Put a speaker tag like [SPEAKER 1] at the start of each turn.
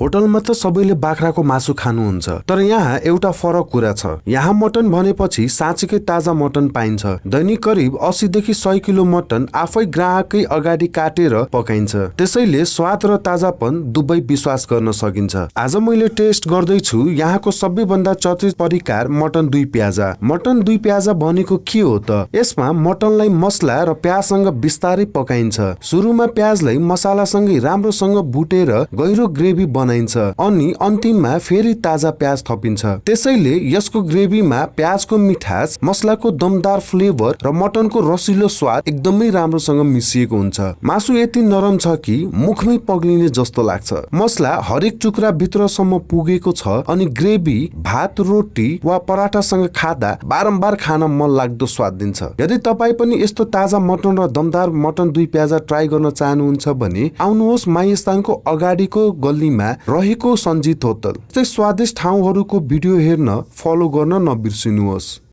[SPEAKER 1] होटलमा त सबैले बाख्राको मासु खानुहुन्छ, तर यहाँ एउटा फरक कुरा छ। यहाँ मटन भनेपछि साँच्चीकै ताजा मटन पाइन्छ। दैनिक करिब 80 देखि 100 किलो मटन आफै ग्राहककै अगाडि काटेर पकाइन्छ। त्यसैले स्वाद र ताजापन दुवै विश्वास गर्न सकिन्छ। आज मैले टेस्ट गर्दैछु यहाँको सबैभन्दा चर्चित परिकार मटन दुई प्याजा। मटन दुई प्याजा भनेको के हो त? यसमा मटनलाई मसला र प्याजसँग बिस्तारै पकाइन्छ। सुरुमा प्याजलाई मसालासँगै राम्रोसँग भुटेर गहिरो ग्रेभी बनाइन्छ अनि अन्तिममा फेरि ताजा प्याज थपिन्छ। त्यसैले यसको ग्रेभीमा प्याजको मिठास, मसलाको दमदार फ्लेभर र मटनको रसिलो स्वाद एकदमै राम्रोसँग मिसिएको हुन्छ। मासु यति नरम छ कि मुखमै पग्लिने जस्तो लाग्छ। मसला हरेक टुक्रा भित्रसम्म पुगेको छ अनि ग्रेभी भात, रोटी वा पराठासँग खाँदा बारम्बार खान मन लाग्दो स्वाद दिन्छ। यदि तपाईँ पनि यस्तो ताजा मटन र दमदार मटन दुई प्याजा ट्राई गर्न चाहनुहुन्छ भने आउनुहोस् माइस्थानको अगाडिको गल्लीमा रहेको सञ्जित होटल। यस्तै स्वादिष्ट ठाउँहरूको भिडियो हेर्न फलो गर्न नबिर्सिनुहोस्।